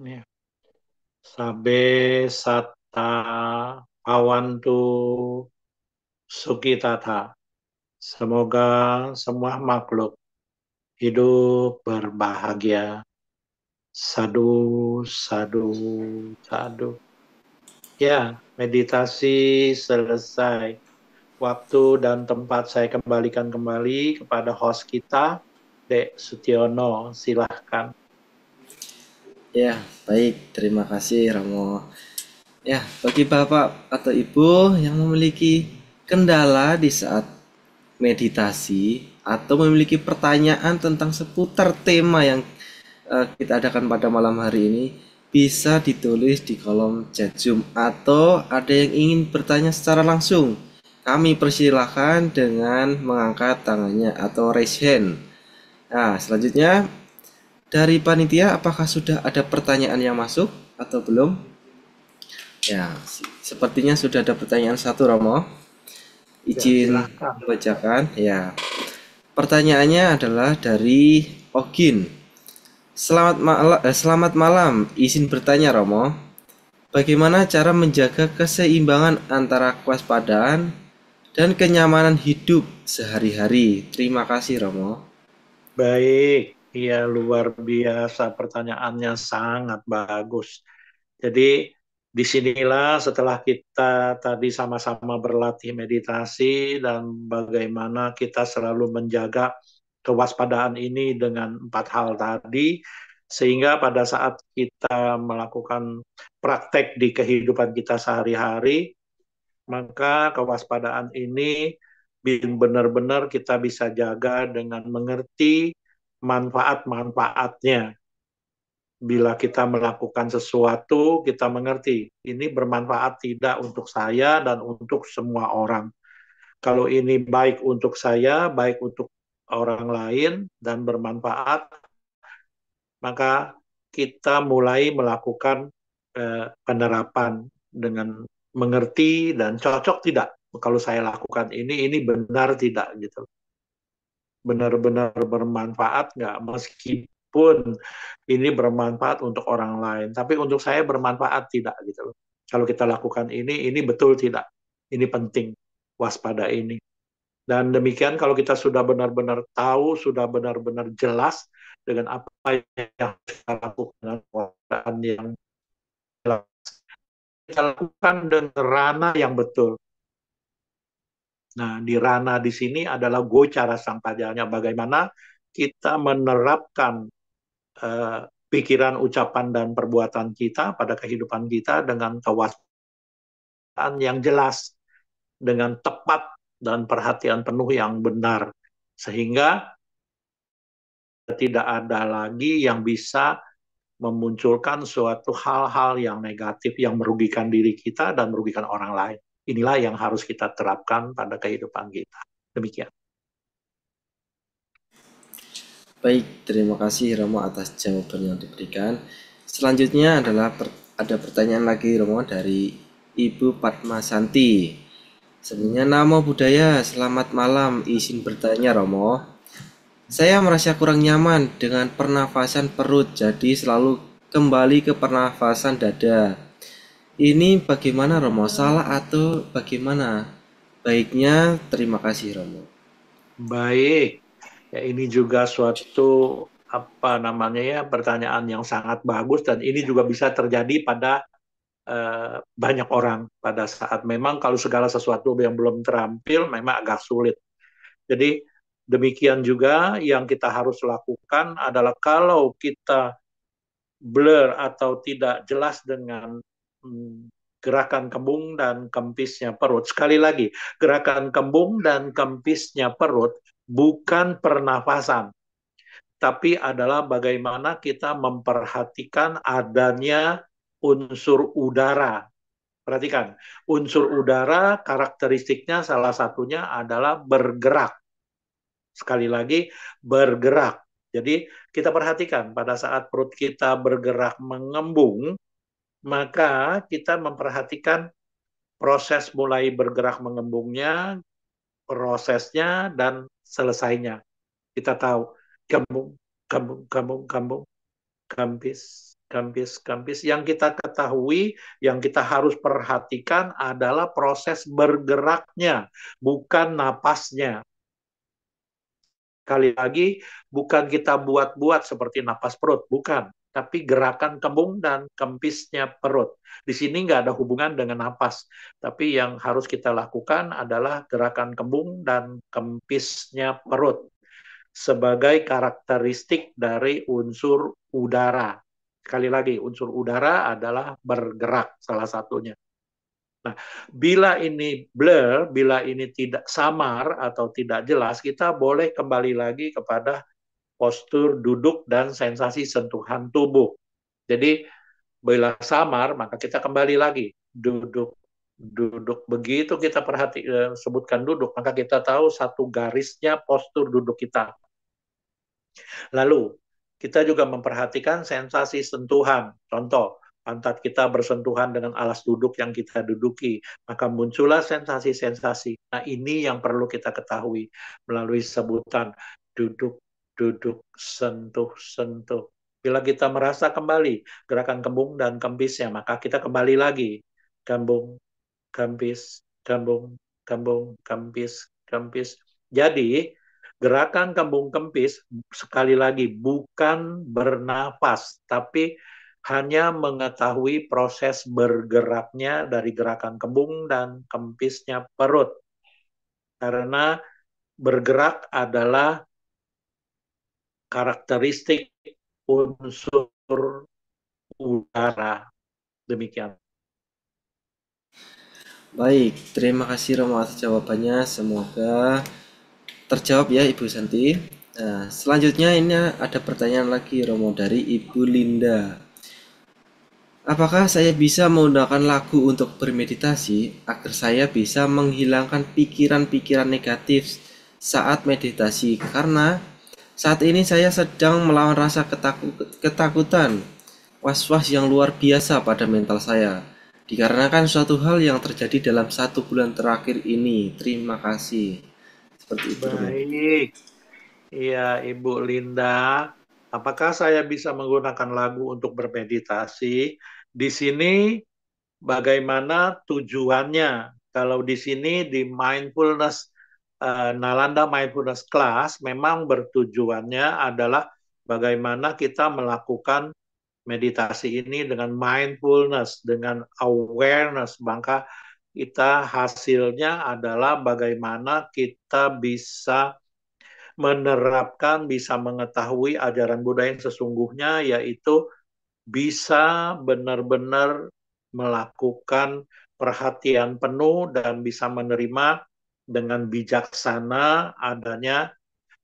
Ya. Sabe sata awantu sukitata. Semoga semua makhluk hidup berbahagia. Sadu, sadu, sadu. Ya, meditasi selesai. Waktu dan tempat saya kembalikan kembali kepada host kita, Dek Sutiono. Silahkan. Ya, baik. Terima kasih Romo. Ya, bagi Bapak atau Ibu yang memiliki kendala di saat meditasi atau memiliki pertanyaan tentang seputar tema yang kita adakan pada malam hari ini, bisa ditulis di kolom chat Zoom atau ada yang ingin bertanya secara langsung. Kami persilahkan dengan mengangkat tangannya atau raise hand. Nah, selanjutnya dari panitia, apakah sudah ada pertanyaan yang masuk atau belum? Ya, sepertinya sudah ada pertanyaan satu, Romo. Izin silahkan. bacakan. Ya, pertanyaannya adalah dari Ogin. Selamat malam. Izin bertanya, Romo. Bagaimana cara menjaga keseimbangan antara kewaspadaan dan kenyamanan hidup sehari-hari? Terima kasih, Romo. Baik, ya luar biasa pertanyaannya sangat bagus. Jadi disinilah setelah kita tadi sama-sama berlatih meditasi dan bagaimana kita selalu menjaga kewaspadaan ini dengan 4 hal tadi, sehingga pada saat kita melakukan praktek di kehidupan kita sehari-hari, maka kewaspadaan ini benar-benar kita bisa jaga dengan mengerti manfaat-manfaatnya. Bila kita melakukan sesuatu, kita mengerti ini bermanfaat tidak untuk saya dan untuk semua orang. Kalau ini baik untuk saya, baik untuk orang lain, dan bermanfaat, maka kita mulai melakukan penerapan dengan mengerti dan cocok tidak. Kalau saya lakukan ini benar tidak gitu. Benar-benar bermanfaat nggak, meskipun ini bermanfaat untuk orang lain, tapi untuk saya bermanfaat tidak gitu loh. Kalau kita lakukan ini betul tidak, ini penting, waspada ini. Dan demikian kalau kita sudah benar-benar tahu, sudah benar-benar jelas dengan apa yang kita lakukan dengan kewaspadaan yang jelas, kita lakukan dengan ranah yang betul. Nah, di ranah di sini adalah gocara sampajanya, bagaimana kita menerapkan pikiran, ucapan, dan perbuatan kita pada kehidupan kita dengan kewaspadaan yang jelas, dengan tepat dan perhatian penuh yang benar, sehingga tidak ada lagi yang bisa memunculkan suatu hal-hal yang negatif yang merugikan diri kita dan merugikan orang lain. Inilah yang harus kita terapkan pada kehidupan kita. Demikian. Baik, terima kasih Romo atas jawaban yang diberikan. Selanjutnya adalah ada pertanyaan lagi Romo dari Ibu Padma Santi. Sebenarnya Namo Buddhaya, selamat malam. Izin bertanya Romo. Saya merasa kurang nyaman dengan pernafasan perut, jadi selalu kembali ke pernafasan dada. Ini bagaimana Romo? Salah atau bagaimana? Baiknya, terima kasih Romo. Baik. Ya, ini juga suatu pertanyaan yang sangat bagus, dan ini juga bisa terjadi pada banyak orang pada saat memang kalau segala sesuatu yang belum terampil memang agak sulit. Jadi demikian juga yang kita harus lakukan adalah kalau kita blur atau tidak jelas dengan gerakan kembung dan kempisnya perut. Sekali lagi, gerakan kembung dan kempisnya perut bukan pernafasan, tapi adalah bagaimana kita memperhatikan adanya unsur udara. Perhatikan, unsur udara karakteristiknya salah satunya adalah bergerak. Sekali lagi, bergerak. Jadi kita perhatikan pada saat perut kita bergerak mengembung, maka kita memperhatikan proses mulai bergerak mengembungnya, prosesnya, dan selesainya. Kita tahu, kembung, kembung, kembung, kembung, kempis, Kempis. Yang kita ketahui, yang kita harus perhatikan adalah proses bergeraknya, bukan napasnya. Kali lagi, bukan kita buat-buat seperti napas perut, bukan. Tapi gerakan kembung dan kempisnya perut. Di sini nggak ada hubungan dengan napas. Tapi yang harus kita lakukan adalah gerakan kembung dan kempisnya perut sebagai karakteristik dari unsur udara. Sekali lagi, unsur udara adalah bergerak salah satunya. Nah, bila ini blur, bila ini tidak samar atau tidak jelas, kita boleh kembali lagi kepada postur duduk dan sensasi sentuhan tubuh. Jadi, bila samar, maka kita kembali lagi duduk. Duduk begitu kita sebutkan duduk, maka kita tahu satu garisnya postur duduk kita. Lalu, kita juga memperhatikan sensasi sentuhan. Contoh, pantat kita bersentuhan dengan alas duduk yang kita duduki, maka muncullah sensasi-sensasi. Nah, ini yang perlu kita ketahui melalui sebutan duduk, duduk, sentuh, sentuh. Bila kita merasa kembali gerakan kembung dan kempisnya, maka kita kembali lagi. Kembung, kempis, kembung, kembung, kempis, kempis. Jadi, gerakan kembung kempis, sekali lagi, bukan bernafas, tapi hanya mengetahui proses bergeraknya dari gerakan kembung dan kempisnya perut. Karena bergerak adalah karakteristik unsur udara. Demikian. Baik, terima kasih Romo atas jawabannya. Semoga terjawab ya Ibu Santi. Nah, selanjutnya ini ada pertanyaan lagi Romo dari Ibu Linda. Apakah saya bisa menggunakan lagu untuk bermeditasi agar saya bisa menghilangkan pikiran-pikiran negatif saat meditasi? Karena saat ini saya sedang melawan rasa ketakutan, was-was yang luar biasa pada mental saya, dikarenakan suatu hal yang terjadi dalam 1 bulan terakhir ini. Terima kasih. Seperti itu. Baik. Iya, Ibu Linda. Apakah saya bisa menggunakan lagu untuk bermeditasi? Di sini bagaimana tujuannya? Kalau di sini di mindfulness, Nalanda Mindfulness Class memang bertujuannya adalah bagaimana kita melakukan meditasi ini dengan mindfulness, dengan awareness. Maka kita hasilnya adalah bagaimana kita bisa menerapkan, bisa mengetahui ajaran Buddha yang sesungguhnya, yaitu bisa benar-benar melakukan perhatian penuh dan bisa menerima dengan bijaksana adanya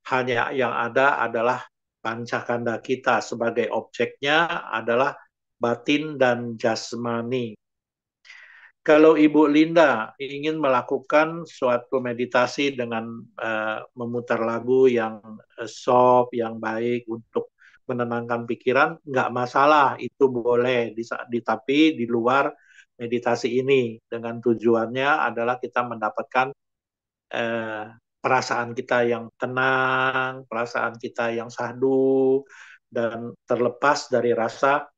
hanya yang ada adalah pancakanda kita, sebagai objeknya adalah batin dan jasmani. Kalau Ibu Linda ingin melakukan suatu meditasi dengan memutar lagu yang soft, yang baik untuk menenangkan pikiran, nggak masalah, itu boleh. Tapi di luar meditasi ini, dengan tujuannya adalah kita mendapatkan perasaan kita yang tenang, perasaan kita yang sahdu, dan terlepas dari rasa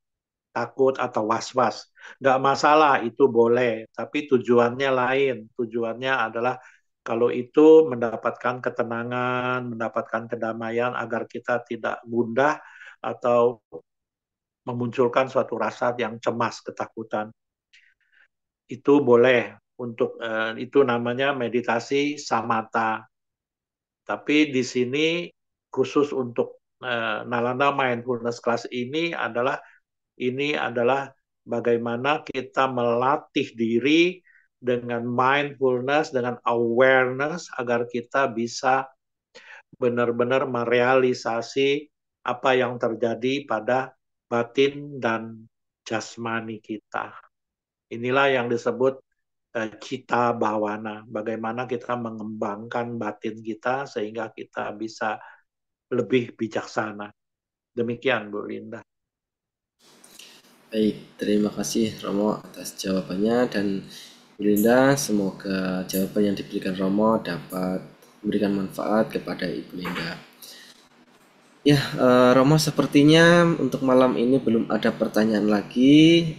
takut atau was-was. Nggak masalah, itu boleh. Tapi tujuannya lain. Tujuannya adalah kalau itu mendapatkan ketenangan, mendapatkan kedamaian agar kita tidak gundah atau memunculkan suatu rasa yang cemas, ketakutan. Itu boleh. Itu namanya meditasi samatha. Tapi di sini khusus untuk Nalanda Mindfulness Class ini adalah bagaimana kita melatih diri dengan mindfulness, dengan awareness, agar kita bisa benar-benar merealisasi apa yang terjadi pada batin dan jasmani kita. Inilah yang disebut cita bhawana, bagaimana kita mengembangkan batin kita sehingga kita bisa lebih bijaksana. Demikian, Bu Linda. Baik, terima kasih Romo atas jawabannya, dan Bu Linda, semoga jawaban yang diberikan Romo dapat memberikan manfaat kepada Ibu Linda. Ya, Romo, sepertinya untuk malam ini belum ada pertanyaan lagi.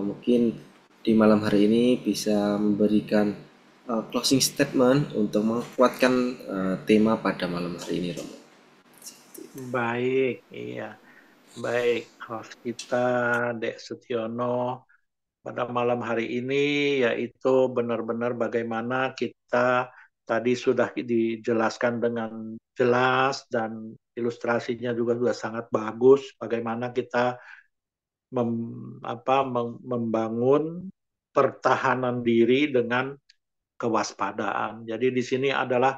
Mungkin di malam hari ini bisa memberikan closing statement untuk menguatkan tema pada malam hari ini, Romo. Baik, iya. Baik, host kita Dek Sutiono pada malam hari ini yaitu benar-benar bagaimana kita tadi sudah dijelaskan dengan jelas dan ilustrasinya juga sudah sangat bagus bagaimana kita membangun pertahanan diri dengan kewaspadaan. Jadi di sini adalah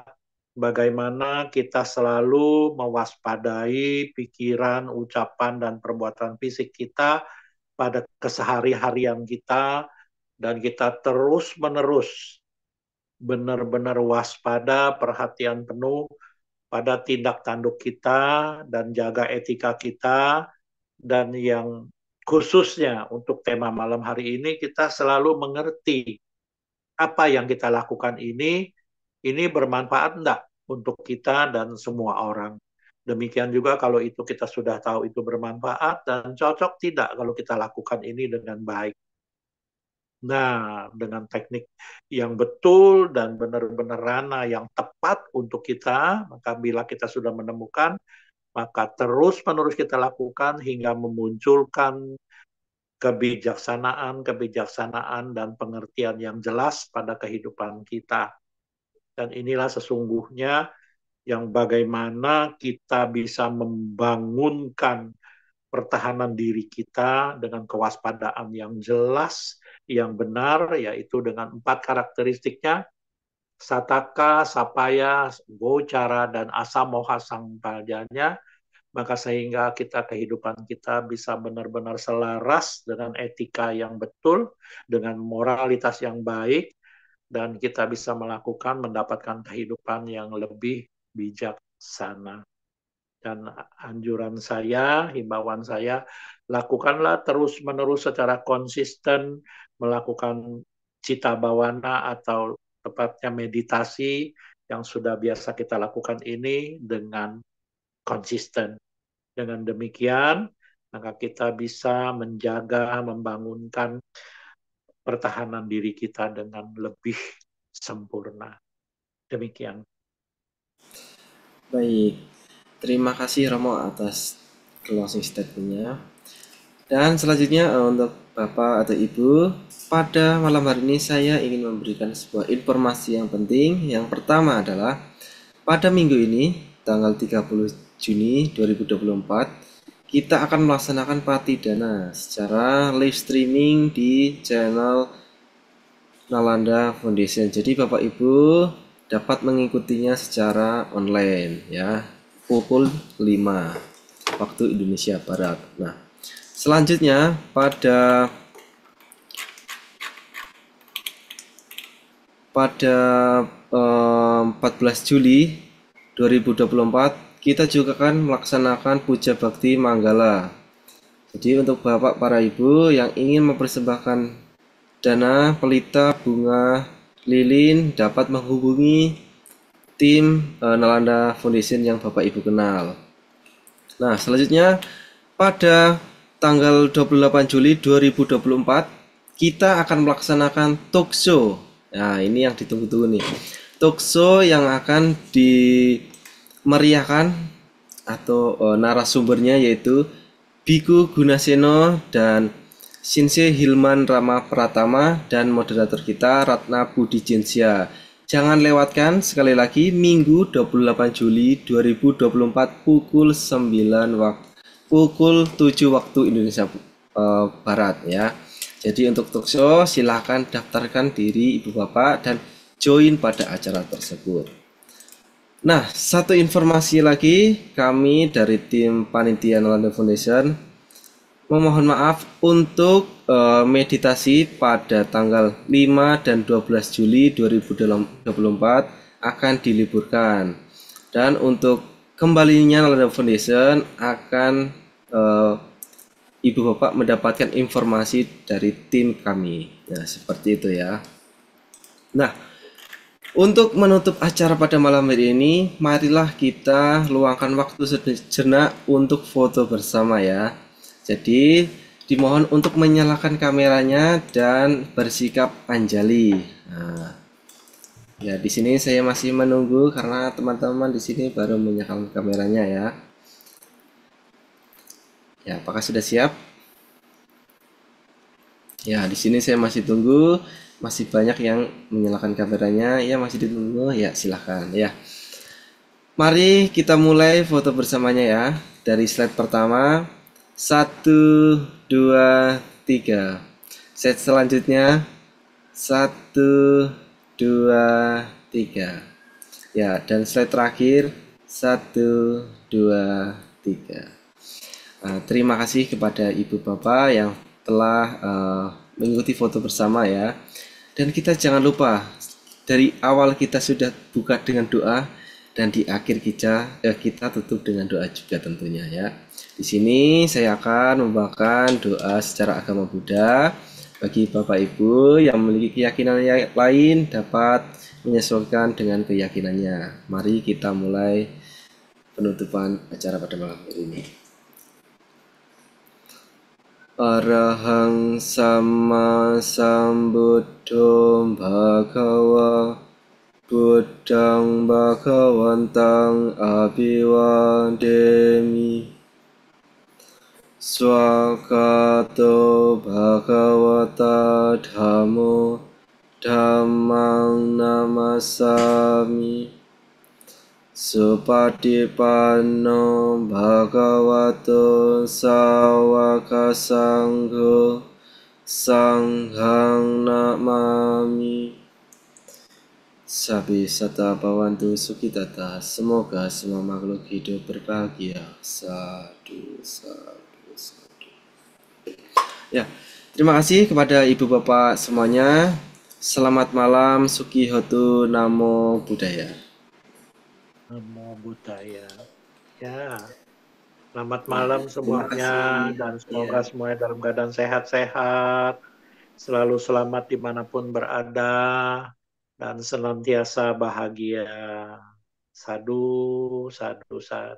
bagaimana kita selalu mewaspadai pikiran, ucapan, dan perbuatan fisik kita pada kesehari-harian kita, dan kita terus-menerus benar-benar waspada, perhatian penuh pada tindak tanduk kita, dan jaga etika kita, dan yang khususnya untuk tema malam hari ini, kita selalu mengerti apa yang kita lakukan ini bermanfaat enggak untuk kita dan semua orang. Demikian juga kalau itu kita sudah tahu itu bermanfaat dan cocok tidak kalau kita lakukan ini dengan baik. Nah, dengan teknik yang betul dan benar-benar rana yang tepat untuk kita, maka bila kita sudah menemukan, maka terus-menerus kita lakukan hingga memunculkan kebijaksanaan dan pengertian yang jelas pada kehidupan kita. Dan inilah sesungguhnya yang bagaimana kita bisa membangunkan pertahanan diri kita dengan kewaspadaan yang jelas, yang benar, yaitu dengan 4 karakteristiknya, sataka, sapaya, gocara, dan asamoha sampajanya, maka sehingga kehidupan kita bisa benar-benar selaras dengan etika yang betul, dengan moralitas yang baik, dan kita bisa mendapatkan kehidupan yang lebih bijaksana. Dan anjuran saya, himbauan saya, lakukanlah terus-menerus secara konsisten melakukan cita bawana atau tepatnya meditasi yang sudah biasa kita lakukan ini dengan konsisten. Dengan demikian, maka kita bisa menjaga, membangunkan pertahanan diri kita dengan lebih sempurna. Demikian. Baik, terima kasih Romo atas closing statement-nya. Dan selanjutnya untuk Bapak atau Ibu, pada malam hari ini saya ingin memberikan sebuah informasi yang penting. Yang pertama adalah pada minggu ini, tanggal 30 Juni 2024, kita akan melaksanakan Patidana secara live streaming di channel Nalanda Foundation. Jadi Bapak Ibu dapat mengikutinya secara online ya, pukul 5 waktu Indonesia Barat. Nah, selanjutnya pada 14 Juli 2024 kita juga akan melaksanakan Puja Bakti Manggala. Jadi untuk Bapak para Ibu yang ingin mempersembahkan dana pelita bunga lilin dapat menghubungi tim Nalanda Foundation yang Bapak Ibu kenal. Nah, selanjutnya pada tanggal 28 Juli 2024 kita akan melaksanakan talk show. Nah, ini yang ditunggu-tunggu nih. Talk show yang akan dimeriahkan atau narasumbernya yaitu Biku Gunaseno dan Shinsei Hilman Rama Pratama dan moderator kita Ratna Budi Jensya. Jangan lewatkan sekali lagi Minggu 28 Juli 2024 pukul 7 waktu Indonesia Barat ya. Jadi untuk talk show silahkan daftarkan diri Ibu Bapak dan join pada acara tersebut. Nah, satu informasi lagi, kami dari tim Panitia Nalanda Foundation memohon maaf untuk meditasi pada tanggal 5 dan 12 Juli 2024 akan diliburkan. Dan untuk kembalinya Nalanda Foundation akan Ibu Bapak mendapatkan informasi dari tim kami. Nah, seperti itu ya. Nah, Untuk menutup acara pada malam hari ini, marilah kita luangkan waktu sejenak untuk foto bersama ya. Jadi, dimohon untuk menyalakan kameranya dan bersikap anjali. Nah, ya di sini saya masih menunggu karena teman-teman di sini baru menyalakan kameranya ya. Ya, apakah sudah siap? Ya, di sini saya masih tunggu. Masih banyak yang menyalakan kameranya. Ya, masih ditunggu. Ya, silahkan ya. Mari kita mulai foto bersamanya ya. Dari slide pertama. Satu, dua, tiga. Slide selanjutnya. Satu, dua, tiga. Ya, dan slide terakhir. Satu, dua, tiga. Terima kasih kepada Ibu Bapak yang telah mengikuti foto bersama ya. Dan kita jangan lupa dari awal kita sudah buka dengan doa dan di akhir kita tutup dengan doa juga tentunya ya. Di sini saya akan membawakan doa secara agama Buddha bagi Bapak Ibu yang memiliki keyakinan yang lain dapat menyesuaikan dengan keyakinannya. Mari kita mulai penutupan acara pada malam hari ini. Arahang sama sambuddho bhagava buddhang bhagavantang abhivademi swakato bhagavata dhammo dhammang namasami Supatipanno bhagavato sawaka sangho sanghang namami. Sabi sata pawantu sukitata. Semoga semua makhluk hidup berbahagia. Sadu, sadu, sadu. Ya, terima kasih kepada Ibu Bapak semuanya. Selamat malam, Sukihotu Namo Buddhaya. Namo Buddhaya. Ya, selamat malam semuanya dan semoga semuanya dalam keadaan sehat-sehat, selalu selamat dimanapun berada dan senantiasa bahagia. Sadu, sadu, sadu.